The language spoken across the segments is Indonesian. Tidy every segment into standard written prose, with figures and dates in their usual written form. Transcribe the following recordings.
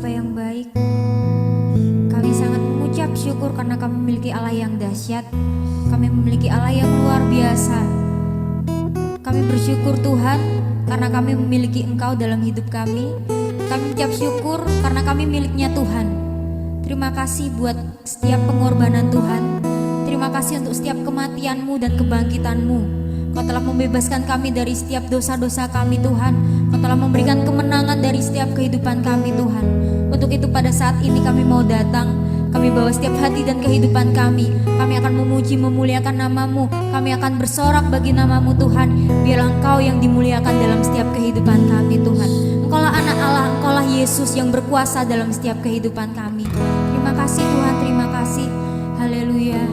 Bapa yang baik, kami sangat mengucap syukur karena kami memiliki Allah yang dahsyat. Kami memiliki Allah yang luar biasa. Kami bersyukur Tuhan karena kami memiliki Engkau dalam hidup kami. Kami mengucap syukur karena kami miliknya Tuhan. Terima kasih buat setiap pengorbanan Tuhan. Terima kasih untuk setiap kematian-Mu dan kebangkitan-Mu. Kau telah membebaskan kami dari setiap dosa-dosa kami Tuhan. Kau telah memberikan kemenangan dari setiap kehidupan kami Tuhan. Untuk itu pada saat ini kami mau datang. Kami bawa setiap hati dan kehidupan kami. Kami akan memuji memuliakan nama-Mu. Kami akan bersorak bagi nama-Mu Tuhan. Biarlah Engkau yang dimuliakan dalam setiap kehidupan kami Tuhan. Engkaulah anak Allah, Engkaulah Yesus yang berkuasa dalam setiap kehidupan kami. Terima kasih Tuhan, terima kasih. Haleluya.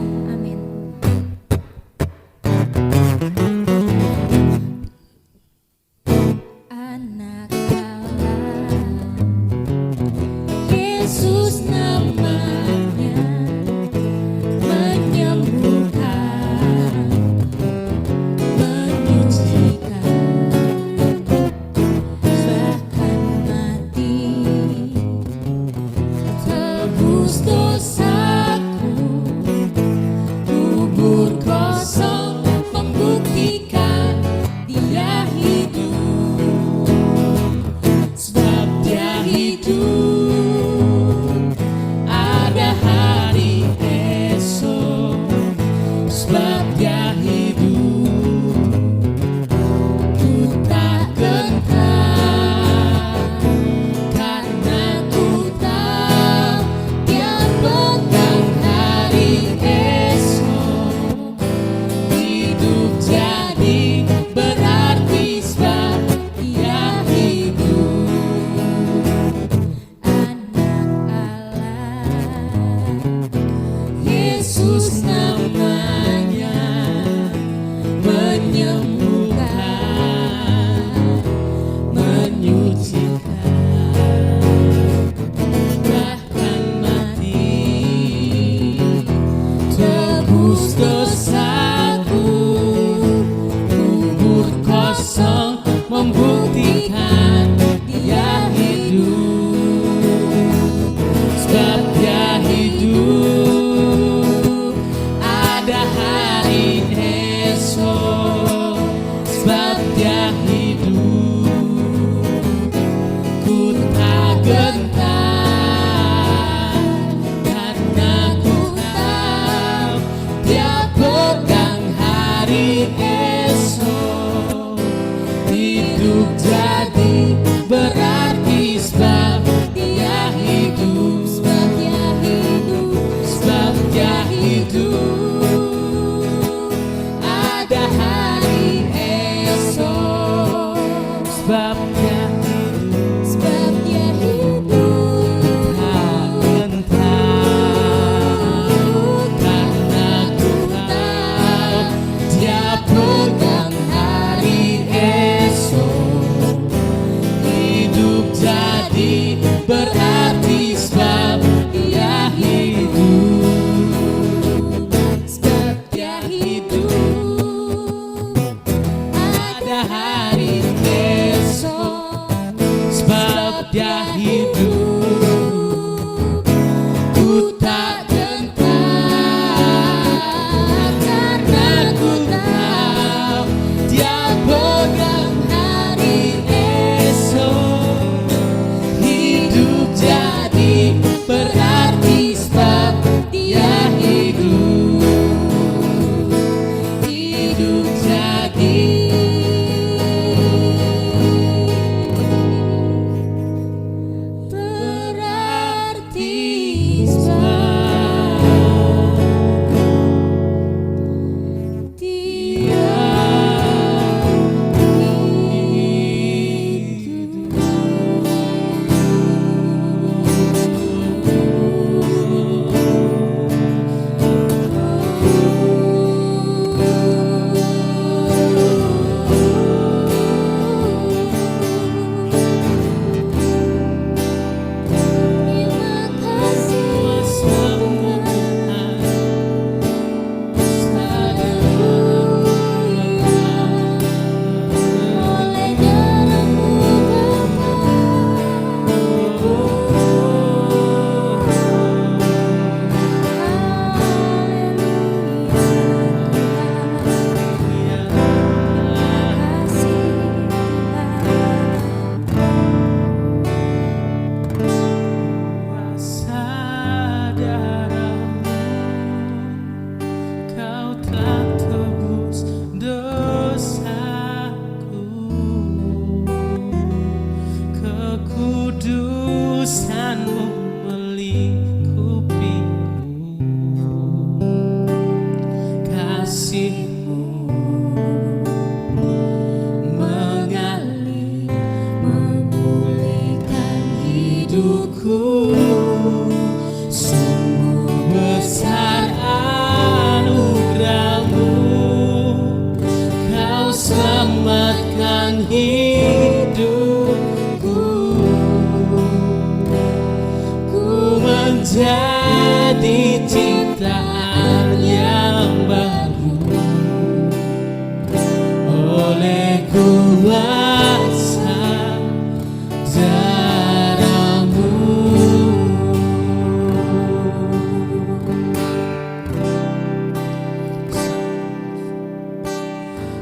Hidup selamatkan hidupku. Ku menjadi ciptaan yang baru oleh kuasa darah-Mu.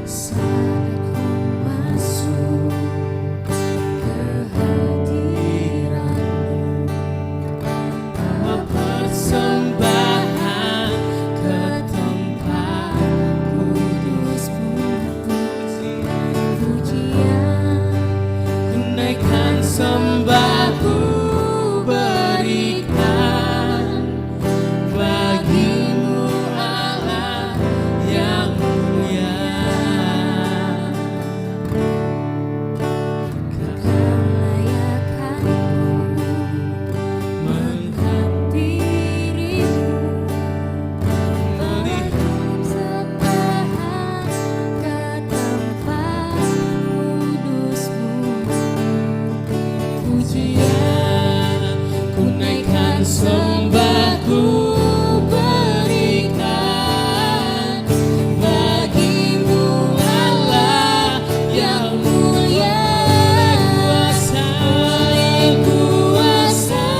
Saat ku masuk ke hadirat-Mu, bawa persembahan ke tempat kudus-Mu. Pujian ku naikkan, sembahku berikan bagi-Mu Allah yang mulia. Kelayakan-Mu menghampirimu, melihat sembahan ke tempat kudus-Mu. Pujian ku naikkan, sembahku berikan bagi-Mu Allah yang mulia. Oleh kuasa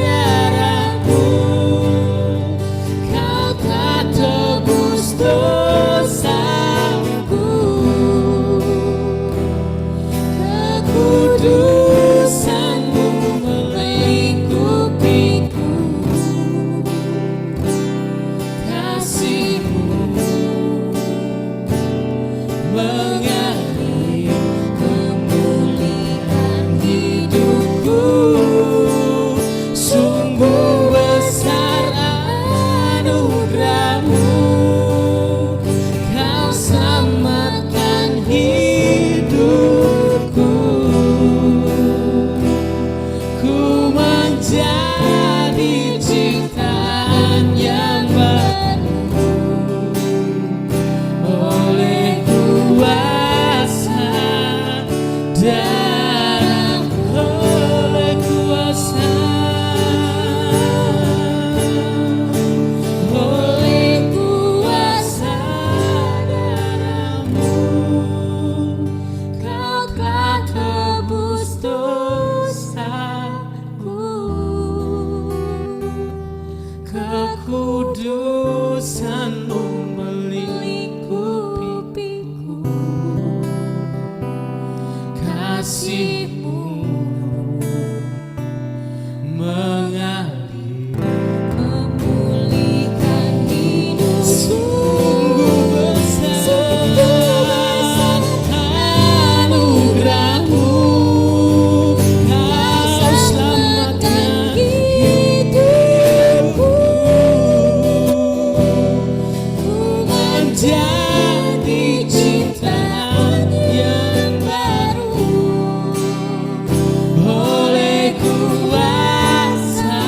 darah-Mu, Kau telah tebus dosaku. Kekudusan-Mu melingkupiku, kasih-Mu mengalir, memulihkan hidupku. Sungguh besar anugerah-Mu, Kau selamatkan hidupku. Ku menjadi ciptaan yang baru oleh kuasa darah-Mu. Oleh kuasa, oleh kuasa darah-Mu, Kau telah tebus dosaku. Kekudusan-Mu melingkupiku, kasih-Mu mengalir, memulihkan hidup. Sungguh besar anugerah-Mu, Kau selamatkan hidupku. Ku menjadi ciptaan yang baru oleh kuasa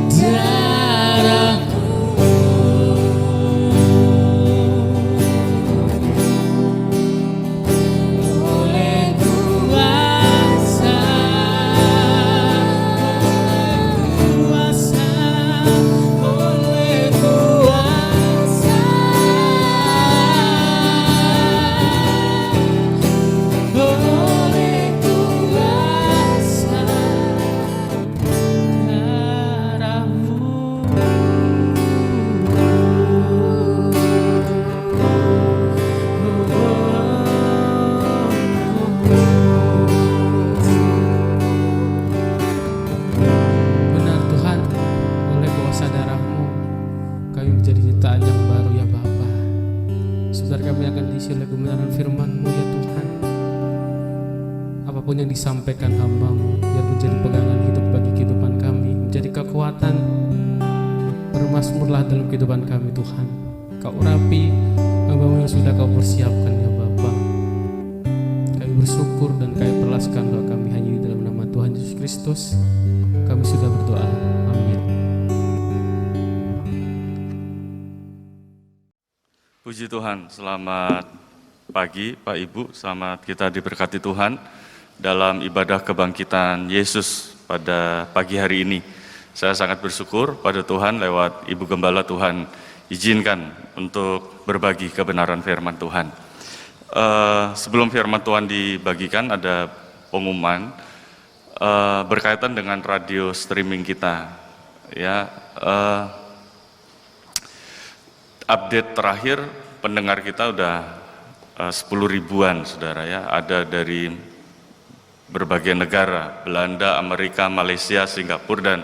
darah-Mu. Oleh kuasa, oleh kuasa, oleh kuasa darah-Mu. Benar Tuhan, oleh kuasa darah-Mu kami menjadi ciptaan yang baru ya Bapa. Saudara kami akan diisi oleh kebenaran firman-Mu ya Tuhan. Apapun yang disampaikan hamba-Mu biar menjadi pegangan hidup bagi kehidupan kami, menjadi kekuatan. Bermasmurlah dalam kehidupan kami Tuhan. Kau urapi hamba-Mu yang sudah Kau persiapkan ya Bapa. Kami bersyukur dan kami perlaskan doa kami hanya di dalam nama Tuhan Yesus Kristus. Kami sudah berdoa. Amin. Puji Tuhan, selamat pagi, Pak Ibu. Selamat kita diberkati Tuhan dalam ibadah kebangkitan Yesus pada pagi hari ini. Saya sangat bersyukur pada Tuhan lewat Ibu Gembala Tuhan izinkan untuk berbagi kebenaran firman Tuhan. Sebelum firman Tuhan dibagikan ada pengumuman berkaitan dengan radio streaming kita. Ya, update terakhir pendengar kita udah 10 ribuan, saudara ya. Ada dari berbagai negara, Belanda, Amerika, Malaysia, Singapura, dan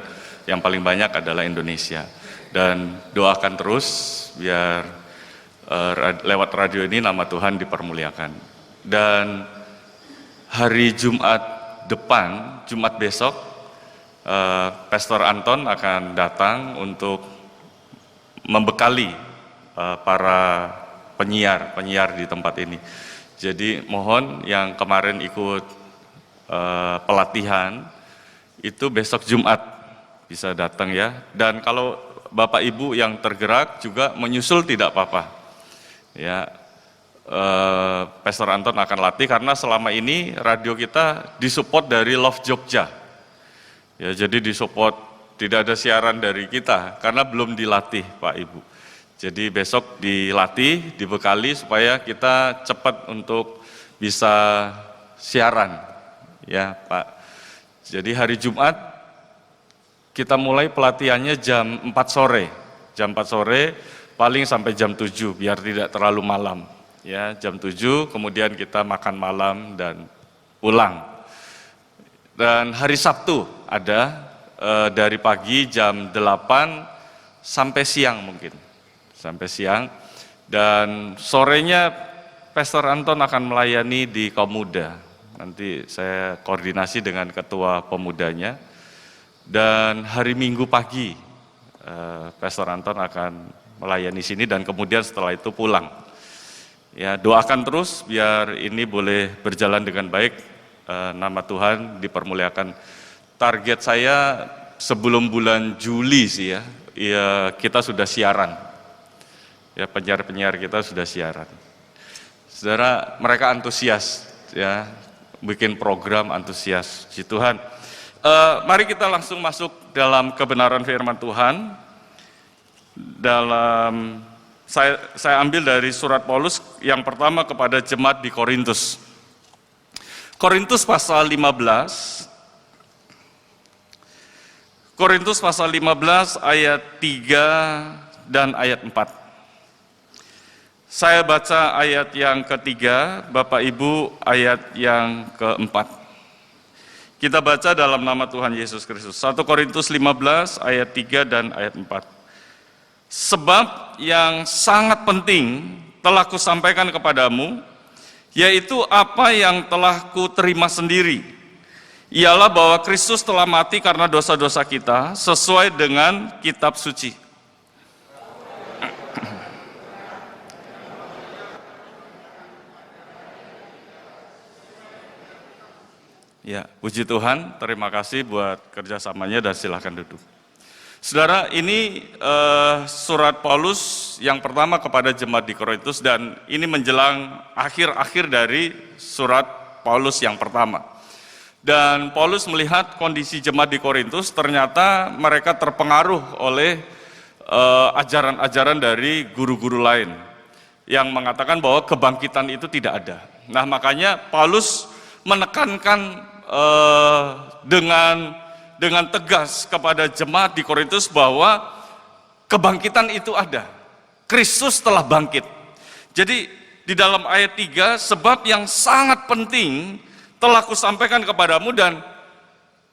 yang paling banyak adalah Indonesia. Dan doakan terus biar lewat radio ini nama Tuhan dipermuliakan. Dan hari Jumat depan, Jumat besok, Pastor Anton akan datang untuk membekali para penyiar di tempat ini. Jadi mohon yang kemarin ikut pelatihan itu besok Jumat bisa datang ya. Dan kalau Bapak Ibu yang tergerak juga menyusul tidak apa-apa. Ya, Pastor Anton akan latih karena selama ini radio kita disupport dari Love Jogja. Ya, jadi disupport, tidak ada siaran dari kita karena belum dilatih Pak Ibu. Jadi besok dilatih, dibekali supaya kita cepat untuk bisa siaran. Ya Pak. Jadi hari Jumat kita mulai pelatihannya jam 4 sore. Jam 4 sore paling sampai jam 7 biar tidak terlalu malam. Ya, jam 7 kemudian kita makan malam dan pulang. Dan hari Sabtu ada dari pagi jam 8 sampai siang mungkin. Sampai siang. Dan sorenya Pastor Anton akan melayani di kaum muda. Nanti saya koordinasi dengan ketua pemudanya. Dan hari Minggu pagi Pastor Anton akan melayani sini dan kemudian setelah itu pulang. Ya, doakan terus biar ini boleh berjalan dengan baik, nama Tuhan dipermuliakan. Target saya sebelum bulan Juli sih ya kita sudah siaran. Ya, penyiar-penyiar kita sudah siaran. Saudara, mereka antusias ya, bikin program antusias. Puji Tuhan. Mari kita langsung masuk dalam kebenaran firman Tuhan. Dalam saya ambil dari surat Paulus yang pertama kepada jemaat di Korintus. Korintus pasal 15. Korintus pasal 15 ayat 3 dan ayat 4. Saya baca ayat yang ketiga, Bapak Ibu ayat yang keempat. Kita baca dalam nama Tuhan Yesus Kristus. 1 Korintus 15 ayat 3 dan ayat 4. Sebab yang sangat penting telah kusampaikan kepadamu, yaitu apa yang telah kuterima sendiri. Ialah bahwa Kristus telah mati karena dosa-dosa kita sesuai dengan kitab suci. Ya, puji Tuhan, terima kasih buat kerjasamanya dan silahkan duduk. Saudara, ini surat Paulus yang pertama kepada jemaat di Korintus dan ini menjelang akhir-akhir dari surat Paulus yang pertama. Dan Paulus melihat kondisi jemaat di Korintus, ternyata mereka terpengaruh oleh ajaran-ajaran dari guru-guru lain yang mengatakan bahwa kebangkitan itu tidak ada. Nah, makanya Paulus menekankan dengan tegas kepada jemaat di Korintus bahwa kebangkitan itu ada. Kristus telah bangkit. Jadi di dalam ayat 3, sebab yang sangat penting telah kusampaikan kepadamu, dan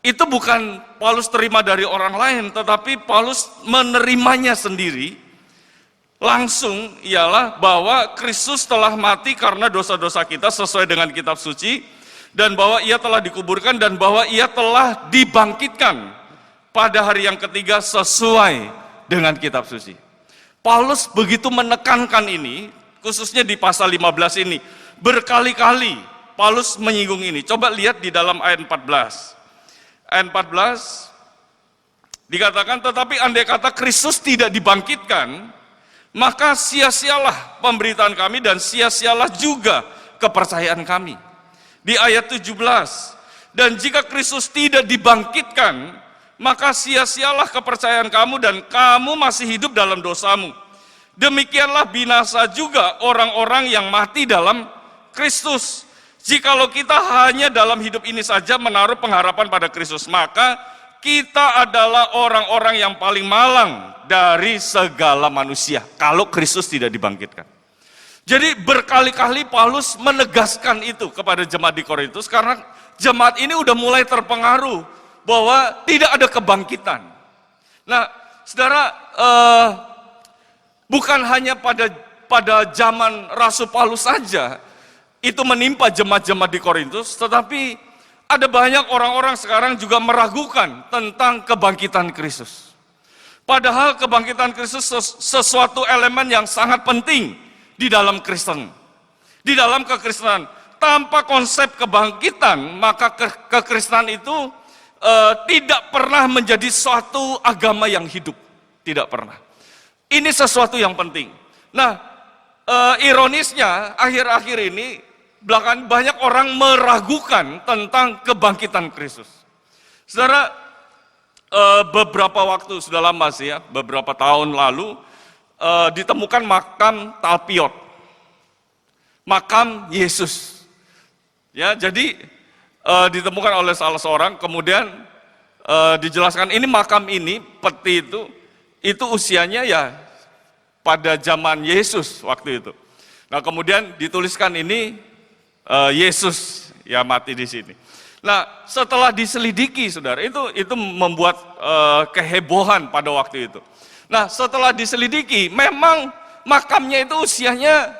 itu bukan Paulus terima dari orang lain, tetapi Paulus menerimanya sendiri langsung, ialah bahwa Kristus telah mati karena dosa-dosa kita sesuai dengan kitab suci, dan bahwa ia telah dikuburkan, dan bahwa ia telah dibangkitkan pada hari yang ketiga sesuai dengan kitab suci. Paulus begitu menekankan ini, khususnya di pasal 15 ini. Berkali-kali Paulus menyinggung ini. Coba lihat di dalam ayat 14. Ayat 14 dikatakan, tetapi andai kata Kristus tidak dibangkitkan, maka sia-sialah pemberitaan kami dan sia-sialah juga kepercayaan kami. Di ayat 17, dan jika Kristus tidak dibangkitkan, maka sia-sialah kepercayaan kamu dan kamu masih hidup dalam dosamu. Demikianlah binasa juga orang-orang yang mati dalam Kristus. Jikalau kita hanya dalam hidup ini saja menaruh pengharapan pada Kristus, maka kita adalah orang-orang yang paling malang dari segala manusia kalau Kristus tidak dibangkitkan. Jadi berkali-kali Paulus menegaskan itu kepada jemaat di Korintus karena jemaat ini udah mulai terpengaruh bahwa tidak ada kebangkitan. Nah, saudara, bukan hanya pada zaman Rasul Paulus saja itu menimpa jemaat-jemaat di Korintus, tetapi ada banyak orang-orang sekarang juga meragukan tentang kebangkitan Kristus. Padahal kebangkitan Kristus sesuatu elemen yang sangat penting di dalam Kristen. Di dalam kekristenan, tanpa konsep kebangkitan, maka kekristenan itu tidak pernah menjadi suatu agama yang hidup. Tidak pernah. Ini sesuatu yang penting. Nah, ironisnya akhir-akhir ini belakangan banyak orang meragukan tentang kebangkitan Kristus. Saudara, beberapa waktu sudah lama sih ya, beberapa tahun lalu ditemukan makam Talpiot, makam Yesus. Ya, jadi ditemukan oleh salah seorang, kemudian dijelaskan ini makam ini peti itu usianya ya pada zaman Yesus waktu itu. Nah, kemudian dituliskan ini Yesus ya mati di sini. Nah, setelah diselidiki, saudara, itu membuat kehebohan pada waktu itu. Nah, setelah diselidiki, memang makamnya itu usianya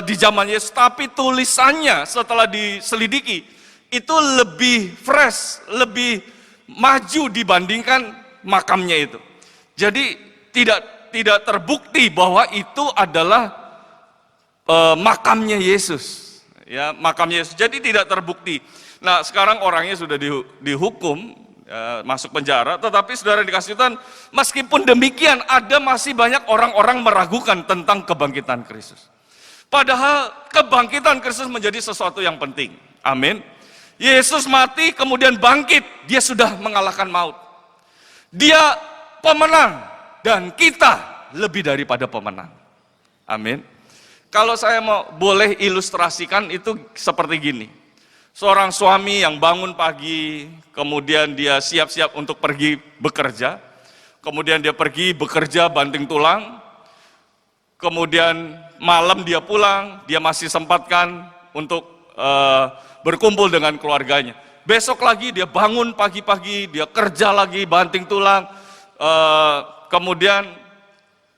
di zaman Yesus, tapi tulisannya setelah diselidiki itu lebih fresh, lebih maju dibandingkan makamnya itu. Jadi tidak terbukti bahwa itu adalah makamnya Yesus. Ya, makamnya Yesus. Jadi tidak terbukti. Nah, sekarang orangnya sudah dihukum, masuk penjara, tetapi saudara dikasih Tuhan, meskipun demikian ada masih banyak orang-orang meragukan tentang kebangkitan Kristus. Padahal kebangkitan Kristus menjadi sesuatu yang penting. Amin. Yesus mati kemudian bangkit, dia sudah mengalahkan maut. Dia pemenang dan kita lebih daripada pemenang. Amin. Kalau saya boleh ilustrasikan itu seperti gini. Seorang suami yang bangun pagi, kemudian dia siap-siap untuk pergi bekerja. Kemudian dia pergi bekerja banting tulang. Kemudian malam dia pulang, dia masih sempatkan untuk berkumpul dengan keluarganya. Besok lagi dia bangun pagi-pagi, dia kerja lagi banting tulang. Kemudian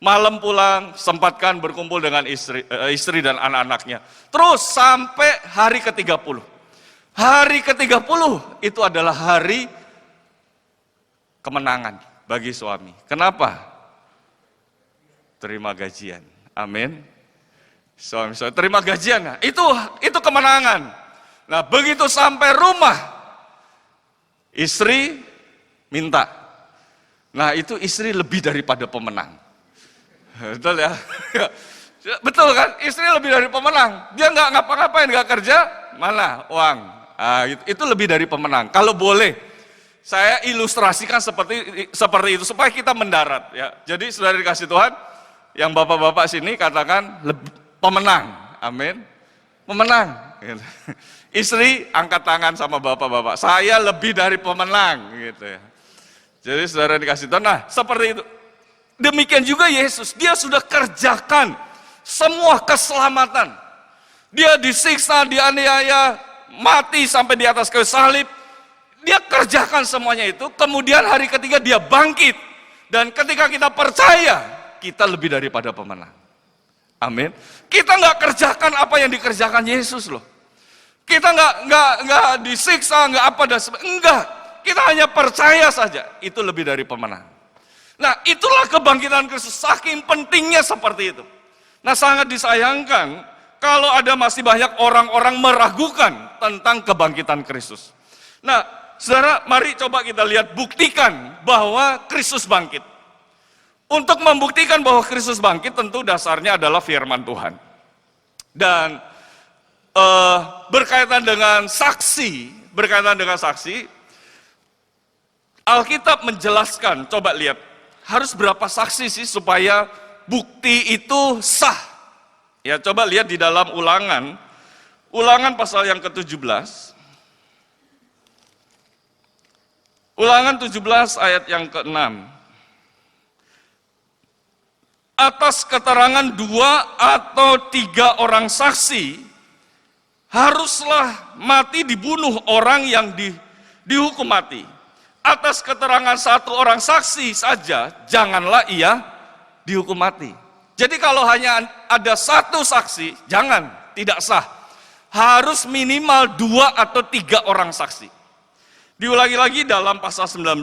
malam pulang, sempatkan berkumpul dengan istri dan anak-anaknya. Terus sampai hari ke-30. Hari ke-30 itu adalah hari kemenangan bagi suami. Kenapa? Terima gajian. Amin. Suami terima gajian. Nah, itu kemenangan. Nah, begitu sampai rumah, istri minta. Nah, itu istri lebih daripada pemenang. Betul ya? Betul kan? Istri lebih dari pemenang. Dia nggak ngapa-ngapain, nggak kerja, mana uang. Itu lebih dari pemenang. Kalau boleh, saya ilustrasikan seperti itu supaya kita mendarat. Ya. Jadi saudara dikasih Tuhan, yang bapak-bapak sini katakan pemenang. Amin. Pemenang. Gitu. Istri angkat tangan sama bapak-bapak. Saya lebih dari pemenang. Gitu ya. Jadi saudara dikasih Tuhan. Nah, seperti itu. Demikian juga Yesus, dia sudah kerjakan semua keselamatan. Dia disiksa, dianiaya, mati sampai di atas kayu salib. Dia kerjakan semuanya itu, kemudian hari ketiga dia bangkit. Dan ketika kita percaya, kita lebih daripada pemenang. Amin. Kita nggak kerjakan apa yang dikerjakan Yesus loh. Kita nggak disiksa, nggak apa dan enggak. Kita hanya percaya saja, itu lebih dari pemenang. Nah, itulah kebangkitan Kristus, saking pentingnya seperti itu. Nah, sangat disayangkan kalau ada masih banyak orang-orang meragukan tentang kebangkitan Kristus. Nah, saudara, mari coba kita lihat, buktikan bahwa Kristus bangkit. Untuk membuktikan bahwa Kristus bangkit tentu dasarnya adalah firman Tuhan. Dan berkaitan dengan saksi, Alkitab menjelaskan, coba lihat, harus berapa saksi sih supaya bukti itu sah? Ya, coba lihat di dalam Ulangan pasal yang ke-17. Ulangan 17 ayat yang ke-6. Atas keterangan 2 atau 3 orang saksi, haruslah mati dibunuh orang yang dihukum mati. Atas keterangan 1 orang saksi saja, janganlah ia dihukum mati. Jadi kalau hanya ada 1 saksi, jangan, tidak sah. Harus minimal 2 atau 3 orang saksi. Diulangi lagi dalam pasal 19.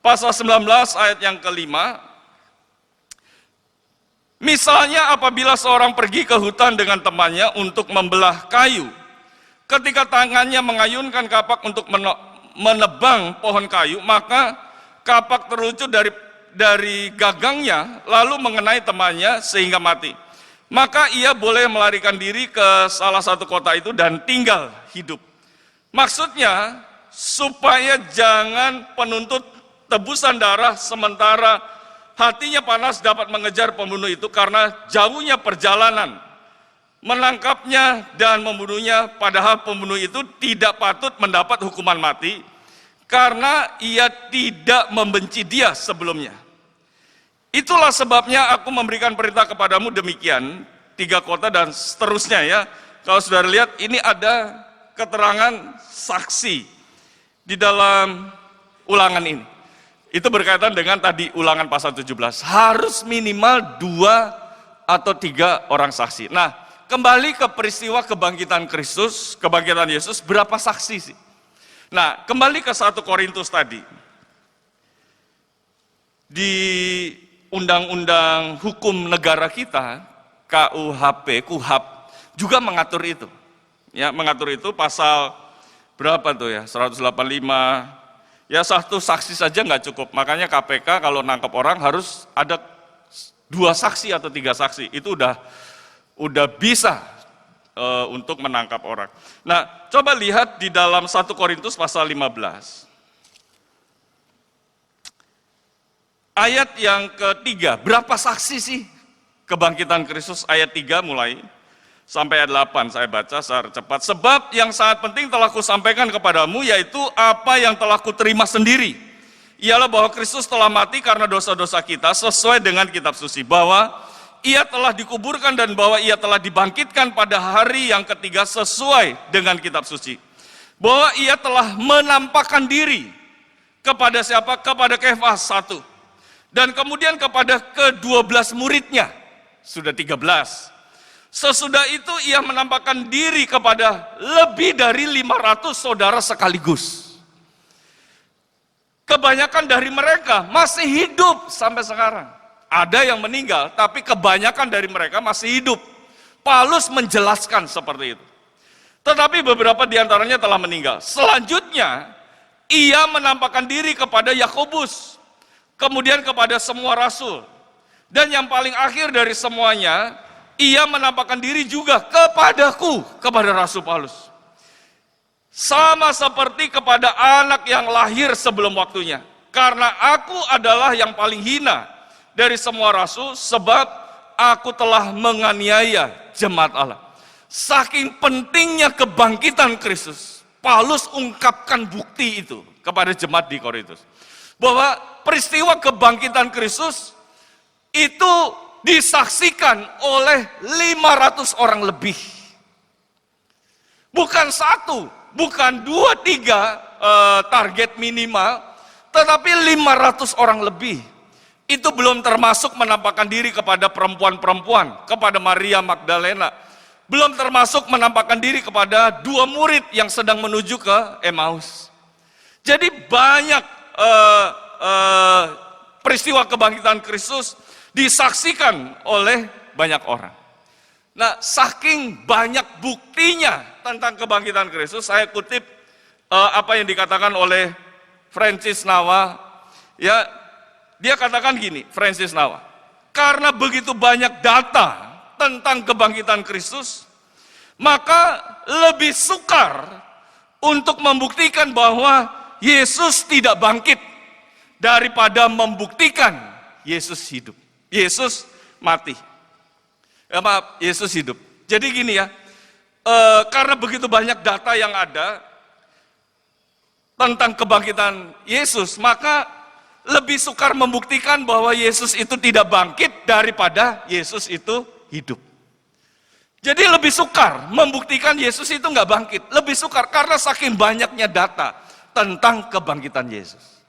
Pasal 19 ayat yang ke-5. Misalnya apabila seorang pergi ke hutan dengan temannya untuk membelah kayu. Ketika tangannya mengayunkan kapak untuk menebang pohon kayu, maka kapak terlucut dari gagangnya lalu mengenai temannya sehingga mati. Maka ia boleh melarikan diri ke salah satu kota itu dan tinggal hidup. Maksudnya supaya jangan penuntut tebusan darah sementara hatinya panas dapat mengejar pembunuh itu karena jauhnya perjalanan menangkapnya dan membunuhnya, padahal pembunuh itu tidak patut mendapat hukuman mati karena ia tidak membenci dia sebelumnya. Itulah sebabnya aku memberikan perintah kepadamu demikian, 3 kota dan seterusnya ya. Kalau saudara lihat, ini ada keterangan saksi di dalam ulangan ini. Itu berkaitan dengan tadi Ulangan pasal 17. Harus minimal 2 atau 3 orang saksi. Nah, kembali ke peristiwa kebangkitan Kristus, kebangkitan Yesus, berapa saksi sih? Nah, kembali ke 1 Korintus tadi. Di undang-undang hukum negara kita, KUHP juga mengatur itu. Ya, mengatur itu pasal berapa tuh ya? 185. Ya, 1 saksi saja nggak cukup, makanya KPK kalau nangkep orang harus ada 2 saksi atau 3 saksi, itu udah bisa untuk menangkap orang. Nah, coba lihat di dalam 1 Korintus pasal 15. Ayat yang ke-3, berapa saksi sih kebangkitan Kristus? Ayat 3 mulai sampai ayat 8 saya baca secara cepat. Sebab yang sangat penting telah kusampaikan kepadamu, yaitu apa yang telah kuterima sendiri. Ialah bahwa Kristus telah mati karena dosa-dosa kita sesuai dengan kitab suci. Bahwa ia telah dikuburkan dan bahwa ia telah dibangkitkan pada hari yang ke-3 sesuai dengan kitab suci. Bahwa ia telah menampakkan diri kepada siapa? Kepada Kefas 1. Dan kemudian kepada ke-12 muridnya. Sudah 13. Sesudah itu ia menampakkan diri kepada lebih dari 500 saudara sekaligus. Kebanyakan dari mereka masih hidup sampai sekarang. Ada yang meninggal, tapi kebanyakan dari mereka masih hidup. Paulus menjelaskan seperti itu. Tetapi beberapa di antaranya telah meninggal. Selanjutnya, ia menampakkan diri kepada Yakobus, kemudian kepada semua rasul. Dan yang paling akhir dari semuanya, ia menampakkan diri juga kepadaku, kepada Rasul Paulus. Sama seperti kepada anak yang lahir sebelum waktunya. Karena aku adalah yang paling hina dari semua rasul, sebab aku telah menganiaya jemaat Allah. Saking pentingnya kebangkitan Kristus, Paulus ungkapkan bukti itu kepada jemaat di Korintus. Bahwa peristiwa kebangkitan Kristus itu disaksikan oleh 500 orang lebih. Bukan 1, bukan 2, 3 target minimal, tetapi 500 orang lebih. Itu belum termasuk menampakkan diri kepada perempuan-perempuan, kepada Maria Magdalena. Belum termasuk menampakkan diri kepada 2 murid yang sedang menuju ke Emmaus. Jadi banyak peristiwa kebangkitan Kristus disaksikan oleh banyak orang. Nah, saking banyak buktinya tentang kebangkitan Kristus, saya kutip apa yang dikatakan oleh Francis Nawa, ya, Dia katakan gini, Francis Nawa, karena begitu banyak data tentang kebangkitan Kristus, maka lebih sukar untuk membuktikan bahwa Yesus tidak bangkit daripada membuktikan Yesus hidup. Yesus mati. Yesus hidup. Jadi gini ya, karena begitu banyak data yang ada tentang kebangkitan Yesus, maka lebih sukar membuktikan bahwa Yesus itu tidak bangkit daripada Yesus itu hidup. Jadi lebih sukar membuktikan Yesus itu nggak bangkit. Lebih sukar karena saking banyaknya data tentang kebangkitan Yesus.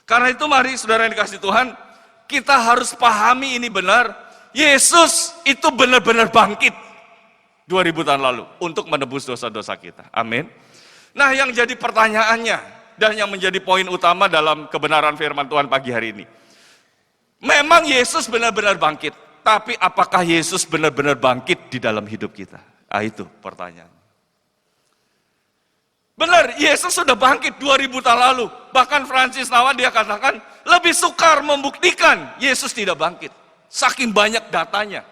Karena itu mari saudara yang dikasih Tuhan, kita harus pahami ini benar. Yesus itu benar-benar bangkit 2000 tahun lalu untuk menebus dosa-dosa kita. Amin. Nah, yang jadi pertanyaannya dan yang menjadi poin utama dalam kebenaran firman Tuhan pagi hari ini. Memang Yesus benar-benar bangkit, tapi apakah Yesus benar-benar bangkit di dalam hidup kita? Itu pertanyaan. Benar, Yesus sudah bangkit 2000 tahun lalu. Bahkan Francis Nawa dia katakan lebih sukar membuktikan Yesus tidak bangkit. Saking banyak datanya.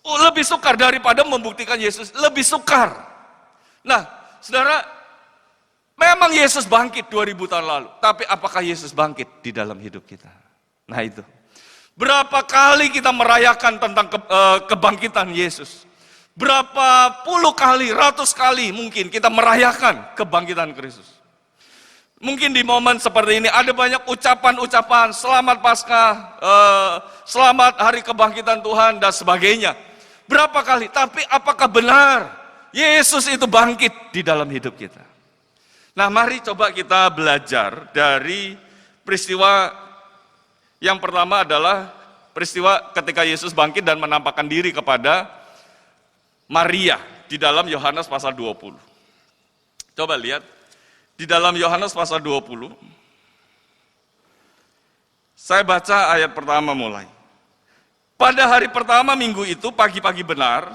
Lebih sukar daripada membuktikan Yesus, lebih sukar. Nah, saudara, memang Yesus bangkit 2000 tahun lalu. Tapi apakah Yesus bangkit di dalam hidup kita? Nah itu. Berapa kali kita merayakan tentang kebangkitan Yesus? Berapa puluh kali, ratus kali mungkin kita merayakan kebangkitan Kristus. Mungkin di momen seperti ini ada banyak ucapan-ucapan, selamat Paskah, selamat hari kebangkitan Tuhan dan sebagainya. Berapa kali, tapi apakah benar Yesus itu bangkit di dalam hidup kita? Nah, mari coba kita belajar dari peristiwa yang pertama adalah peristiwa ketika Yesus bangkit dan menampakkan diri kepada Maria di dalam Yohanes pasal 20. Coba lihat di dalam Yohanes pasal 20. Saya baca ayat pertama mulai. Pada hari pertama minggu itu pagi-pagi benar,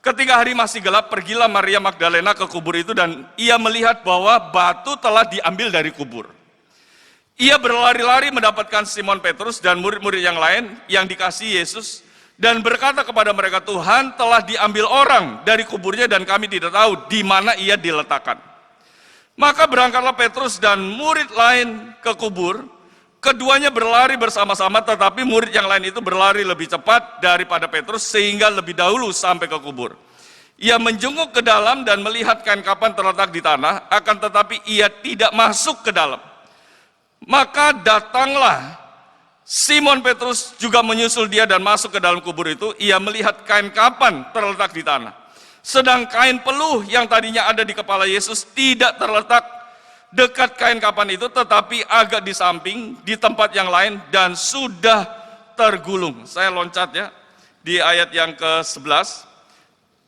ketika hari masih gelap, pergilah Maria Magdalena ke kubur itu dan ia melihat bahwa batu telah diambil dari kubur. Ia berlari-lari mendapatkan Simon Petrus dan murid-murid yang lain yang dikasihi Yesus dan berkata kepada mereka, Tuhan telah diambil orang dari kuburnya dan kami tidak tahu di mana ia diletakkan. Maka berangkatlah Petrus dan murid lain ke kubur. Keduanya berlari bersama-sama, tetapi murid yang lain itu berlari lebih cepat daripada Petrus sehingga lebih dahulu sampai ke kubur. Ia menjunguk ke dalam dan melihat kain kapan terletak di tanah, akan tetapi ia tidak masuk ke dalam. Maka datanglah Simon Petrus juga menyusul dia dan masuk ke dalam kubur itu. Ia melihat kain kapan terletak di tanah. Sedang kain peluh yang tadinya ada di kepala Yesus tidak terletak dekat kain kapan itu, tetapi agak di samping, di tempat yang lain, dan sudah tergulung. Saya loncat ya, di ayat yang ke-11.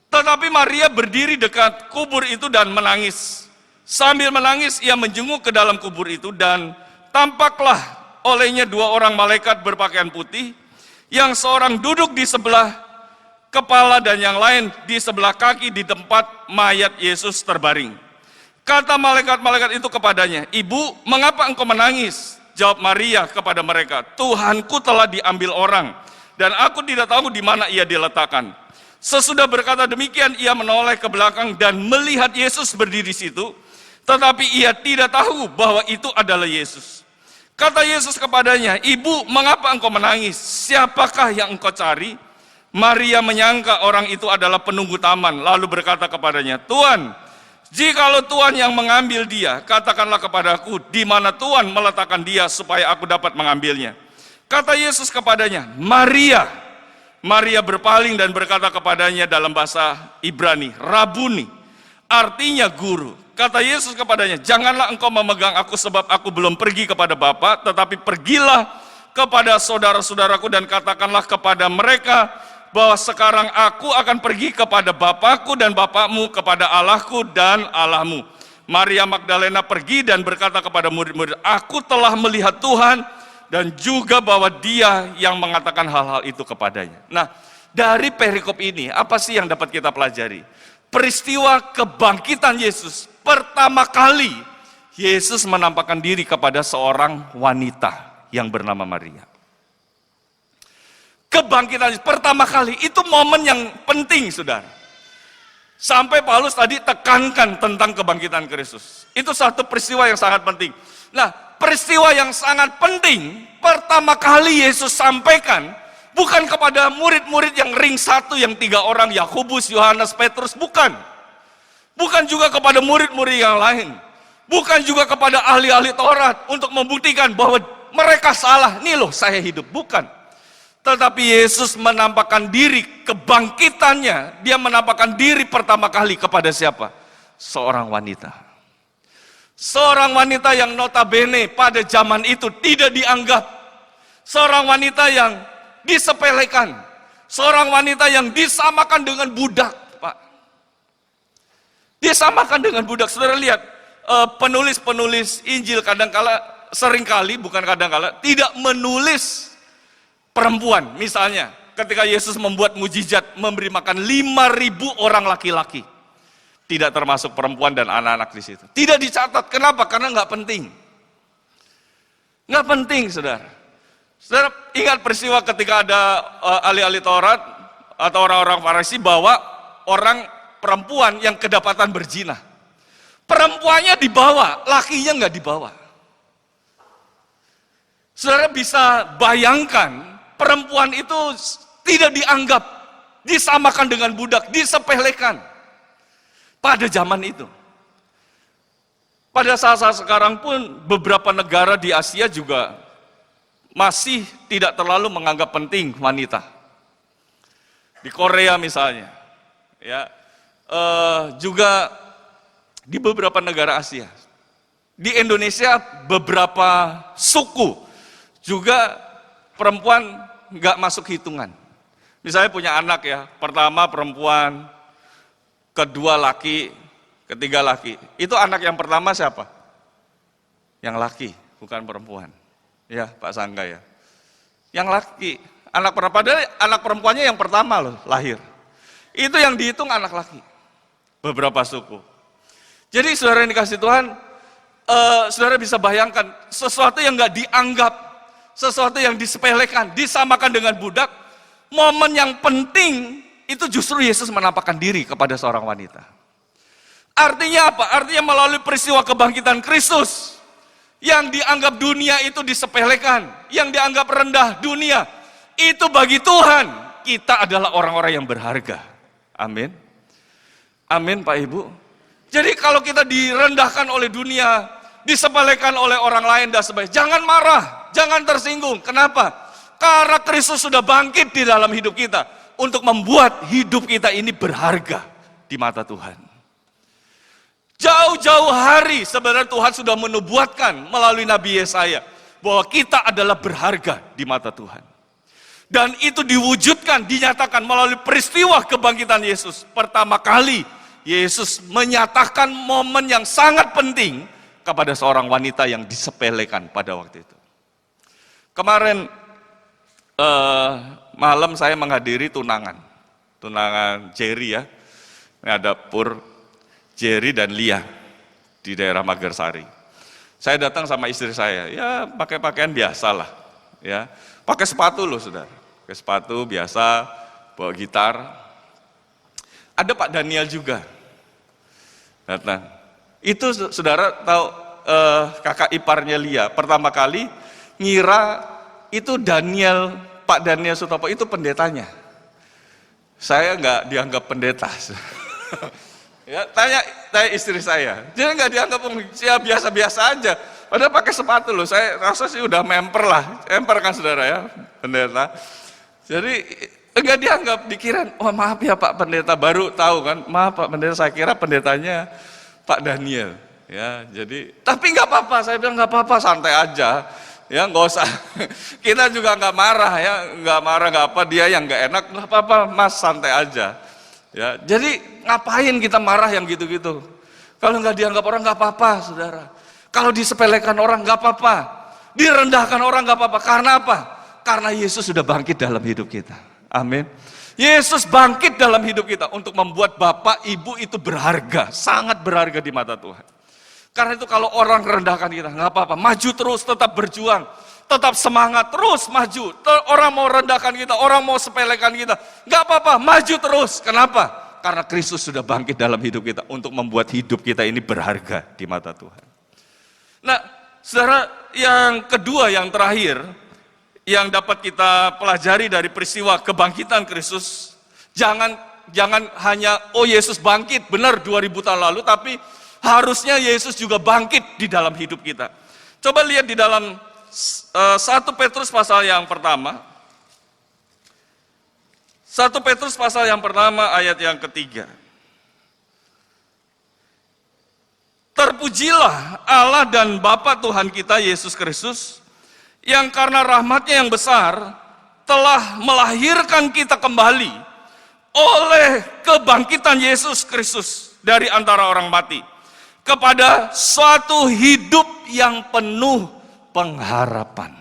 Tetapi Maria berdiri dekat kubur itu dan menangis. Sambil menangis, ia menjenguk ke dalam kubur itu, dan tampaklah olehnya dua orang malaikat berpakaian putih, yang seorang duduk di sebelah kepala dan yang lain di sebelah kaki di tempat mayat Yesus terbaring. Kata malaikat-malaikat itu kepadanya, Ibu, mengapa engkau menangis? Jawab Maria kepada mereka, Tuhanku telah diambil orang, dan aku tidak tahu di mana ia diletakkan. Sesudah berkata demikian, ia menoleh ke belakang dan melihat Yesus berdiri di situ, tetapi ia tidak tahu bahwa itu adalah Yesus. Kata Yesus kepadanya, Ibu, mengapa engkau menangis? Siapakah yang engkau cari? Maria menyangka orang itu adalah penunggu taman, lalu berkata kepadanya, Tuhan, jikalau Tuhan yang mengambil dia, katakanlah kepadaku di mana Tuhan meletakkan dia supaya aku dapat mengambilnya. Kata Yesus kepadanya, Maria. Maria berpaling dan berkata kepadanya dalam bahasa Ibrani, Rabuni, artinya guru. Kata Yesus kepadanya, janganlah engkau memegang aku sebab aku belum pergi kepada Bapa, tetapi pergilah kepada saudara-saudaraku dan katakanlah kepada mereka bahwa sekarang aku akan pergi kepada Bapakku dan Bapakmu, kepada Allahku dan Allahmu. Maria Magdalena pergi dan berkata kepada murid-murid, aku telah melihat Tuhan dan juga bahwa dia yang mengatakan hal-hal itu kepadanya. Nah, dari perikop ini, apa sih yang dapat kita pelajari? Peristiwa kebangkitan Yesus pertama kali Yesus menampakkan diri kepada seorang wanita yang bernama Maria. Kebangkitan pertama kali, itu momen yang penting, saudara. Sampai Paulus tadi tekankan tentang kebangkitan Kristus. Itu satu peristiwa yang sangat penting. Nah, peristiwa yang sangat penting, pertama kali Yesus sampaikan, bukan kepada murid-murid yang ring satu, yang 3 orang, Yakobus, Yohanes, Petrus, bukan. Bukan juga kepada murid-murid yang lain. Bukan juga kepada ahli-ahli Taurat untuk membuktikan bahwa mereka salah. Nih loh, saya hidup. Bukan. Tetapi Yesus menampakkan diri, kebangkitannya, dia menampakkan diri pertama kali kepada siapa? Seorang wanita. Seorang wanita yang notabene pada zaman itu tidak dianggap. Seorang wanita yang disepelekan. Seorang wanita yang disamakan dengan budak, Pak. Disamakan dengan budak. Saudara lihat, penulis-penulis Injil seringkali, bukan kadang-kala, tidak menulis perempuan. Misalnya, ketika Yesus membuat mujizat, memberi makan 5.000 orang laki-laki. Tidak termasuk perempuan dan anak-anak di situ. Tidak dicatat. Kenapa? Karena nggak penting. Nggak penting, saudara. Saudara ingat peristiwa ketika ada ahli-ahli Taurat atau orang-orang Farisi bawa orang perempuan yang kedapatan berzina. Perempuannya dibawa, lakinya nggak dibawa. Saudara bisa bayangkan, perempuan itu tidak dianggap, disamakan dengan budak, disepelekan pada zaman itu. Pada saat-saat sekarang pun beberapa negara di Asia juga masih tidak terlalu menganggap penting wanita. Di Korea misalnya, ya, juga di beberapa negara Asia. Di Indonesia beberapa suku juga perempuan nggak masuk hitungan. Misalnya punya anak ya, pertama perempuan, kedua laki, ketiga laki. Itu anak yang pertama siapa? Yang laki, bukan perempuan. Ya, Pak Sangga ya. Yang laki, anak perempuan, anak perempuannya yang pertama loh lahir. Itu yang dihitung anak laki. Beberapa suku. Jadi saudara yang dikasih Tuhan, saudara bisa bayangkan sesuatu yang nggak dianggap, sesuatu yang disepelekan, disamakan dengan budak, momen yang penting itu justru Yesus menampakkan diri kepada seorang wanita. Artinya apa? Artinya melalui peristiwa kebangkitan Kristus, yang dianggap dunia itu disepelekan, yang dianggap rendah dunia, itu bagi Tuhan, kita adalah orang-orang yang berharga. Amin. Amin Pak Ibu. Jadi kalau kita direndahkan oleh dunia, disepelekan oleh orang lain dan sebagainya, jangan marah, jangan tersinggung. Kenapa? Karena Kristus sudah bangkit di dalam hidup kita untuk membuat hidup kita ini berharga di mata Tuhan. Jauh-jauh hari sebenarnya Tuhan sudah menubuatkan melalui Nabi Yesaya bahwa kita adalah berharga di mata Tuhan. Dan itu diwujudkan, dinyatakan melalui peristiwa kebangkitan Yesus. Pertama kali Yesus menyatakan momen yang sangat penting kepada seorang wanita yang disepelekan pada waktu itu. Kemarin malam saya menghadiri tunangan Jerry ya. Ini ada Pur, Jerry dan Lia di daerah Magarsari. Saya datang sama istri saya, ya pakai pakaian biasa lah, ya pakai sepatu loh saudara, pakai sepatu biasa, bawa gitar. Ada Pak Daniel juga datang. Itu saudara tahu kakak iparnya Lia, pertama kali ngira itu Pak Daniel Sutopo itu pendetanya. Saya nggak dianggap pendeta. Ya, tanya istri saya, dia nggak dianggap ya biasa-biasa aja. Padahal pakai sepatu loh, saya rasa sih udah member kan saudara ya, pendeta. Jadi enggak dianggap, dikira, oh maaf ya Pak Pendeta, baru tahu kan, maaf Pak Pendeta, saya kira pendetanya Pak Daniel. Ya, jadi, tapi nggak apa-apa, saya bilang nggak apa-apa, santai aja, ya nggak usah. Kita juga nggak marah ya, nggak apa, dia yang nggak enak, nggak apa-apa, Mas santai aja. Ya, jadi ngapain kita marah yang gitu-gitu? Kalau nggak dianggap orang nggak apa-apa, saudara. Kalau disepelekan orang nggak apa-apa, direndahkan orang nggak apa-apa. Karena apa? Karena Yesus sudah bangkit dalam hidup kita. Amin. Yesus bangkit dalam hidup kita untuk membuat Bapak Ibu itu berharga, sangat berharga di mata Tuhan. Karena itu kalau orang rendahkan kita, nggak apa-apa, maju terus, tetap berjuang, tetap semangat, terus maju. Orang mau rendahkan kita, orang mau sepelekan kita, nggak apa-apa, maju terus. Kenapa? Karena Kristus sudah bangkit dalam hidup kita untuk membuat hidup kita ini berharga di mata Tuhan. Nah, saudara, yang kedua, yang terakhir, yang dapat kita pelajari dari peristiwa kebangkitan Kristus, jangan hanya, oh Yesus bangkit, benar 2000 tahun lalu, tapi harusnya Yesus juga bangkit di dalam hidup kita. Coba lihat di dalam 1 Petrus pasal yang pertama. 1 Petrus pasal yang pertama ayat yang ketiga. Terpujilah Allah dan Bapa Tuhan kita Yesus Kristus, yang karena rahmat-Nya yang besar telah melahirkan kita kembali oleh kebangkitan Yesus Kristus dari antara orang mati, kepada suatu hidup yang penuh pengharapan.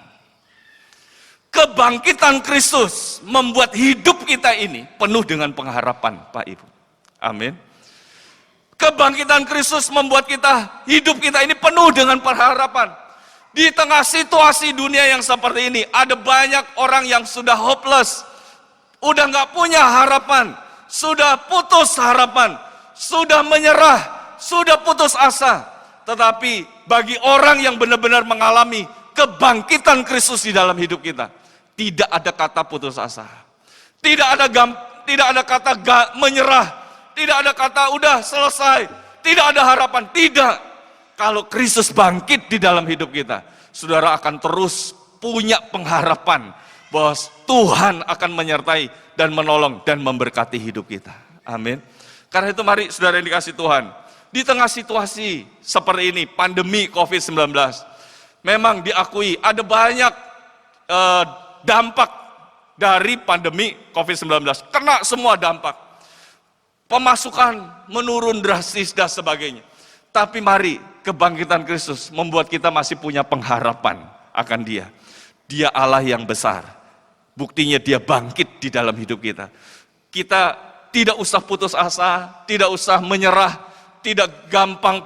Kebangkitan Kristus membuat hidup kita ini penuh dengan pengharapan, Pak Ibu. Amin. Kebangkitan Kristus membuat hidup kita ini penuh dengan pengharapan. Di tengah situasi dunia yang seperti ini, ada banyak orang yang sudah hopeless, udah nggak punya harapan, sudah putus harapan, sudah menyerah, sudah putus asa. Tetapi bagi orang yang benar-benar mengalami kebangkitan Kristus di dalam hidup kita, tidak ada kata putus asa, tidak ada kata menyerah, tidak ada kata udah selesai, tidak ada harapan. Tidak. Kalau Kristus bangkit di dalam hidup kita, saudara akan terus punya pengharapan bahwa Tuhan akan menyertai dan menolong dan memberkati hidup kita. Amin. Karena itu mari saudara yang dikasih Tuhan, di tengah situasi seperti ini, pandemi COVID-19, memang diakui ada banyak dampak dari pandemi COVID-19. Kena semua dampak. Pemasukan menurun drastis dan sebagainya. Tapi mari, kebangkitan Kristus membuat kita masih punya pengharapan akan Dia. Dia Allah yang besar. Buktinya Dia bangkit di dalam hidup kita. Kita tidak usah putus asa, tidak usah menyerah, tidak gampang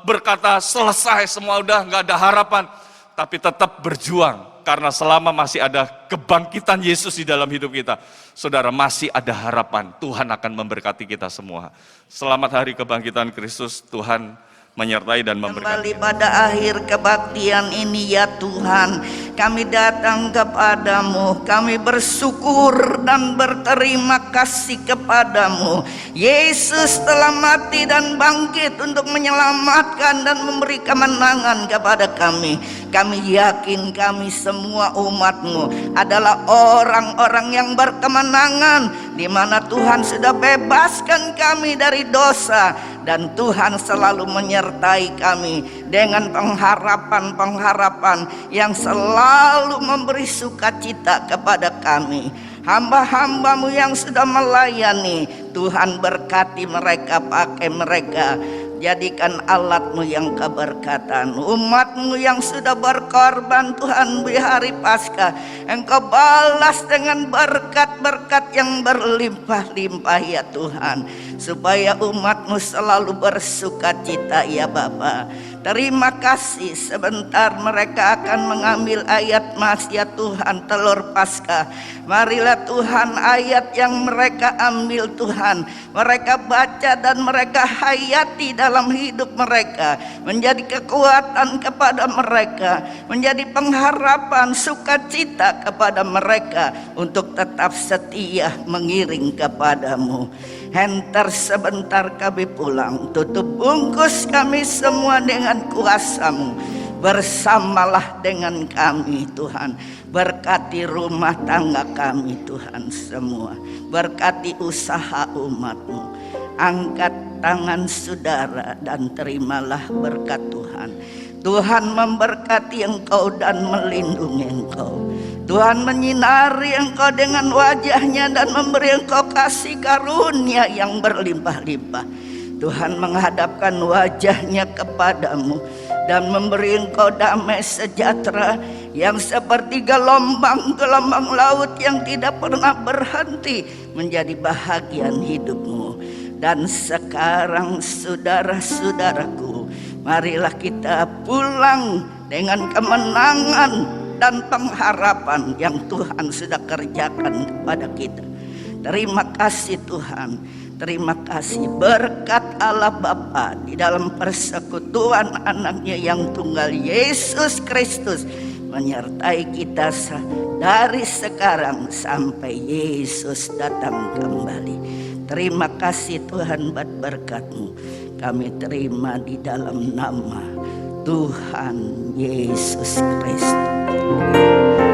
berkata selesai semua udah nggak ada harapan, tapi tetap berjuang karena selama masih ada kebangkitan Yesus di dalam hidup kita, saudara, masih ada harapan. Tuhan akan memberkati kita semua. Selamat hari kebangkitan Kristus. Tuhan menyertai dan memberkati. Kembali pada akhir kebaktian ini ya Tuhan, kami datang kepadamu, kami bersyukur dan berterima kasih kepadamu. Yesus telah mati dan bangkit untuk menyelamatkan dan memberi kemenangan kepada kami. Kami yakin kami semua umatmu adalah orang-orang yang berkemenangan, di mana Tuhan sudah bebaskan kami dari dosa, dan Tuhan selalu menyertai kami dengan pengharapan-pengharapan yang selalu memberi sukacita kepada kami. Hamba-hambamu yang sudah melayani, Tuhan berkati mereka, pakai mereka, jadikan alatmu yang keberkatan. Umatmu yang sudah berkorban Tuhan di hari Paskah, Engkau balas dengan berkat-berkat yang berlimpah-limpah ya Tuhan, supaya umatmu selalu bersukacita ya Bapa. Terima kasih, sebentar mereka akan mengambil ayat Mas ya Tuhan, telur Paskah. Marilah Tuhan ayat yang mereka ambil Tuhan, mereka baca dan mereka hayati dalam hidup mereka, menjadi kekuatan kepada mereka, menjadi pengharapan, sukacita kepada mereka untuk tetap setia mengiring kepadamu. Henter sebentar kami pulang, tutup bungkus kami semua dengan kuasa-Mu. Bersamalah dengan kami Tuhan, berkati rumah tangga kami Tuhan semua, berkati usaha umat-Mu. Angkat tangan saudara dan terimalah berkat Tuhan. Tuhan memberkati engkau dan melindungi engkau. Tuhan menyinari engkau dengan wajah-Nya dan memberi engkau kasih karunia yang berlimpah-limpah. Tuhan menghadapkan wajah-Nya kepadamu dan memberi engkau damai sejahtera yang seperti gelombang-gelombang laut yang tidak pernah berhenti menjadi bahagian hidupmu. Dan sekarang saudara-saudaraku, Marilah kita pulang dengan kemenangan dan pengharapan yang Tuhan sudah kerjakan kepada kita. Terima kasih Tuhan. Terima kasih berkat Allah Bapa di dalam persekutuan anaknya yang tunggal Yesus Kristus menyertai kita dari sekarang sampai Yesus datang kembali. Terima kasih Tuhan buat berkat-Mu. Kami terima di dalam nama Tuhan Yesus Kristus.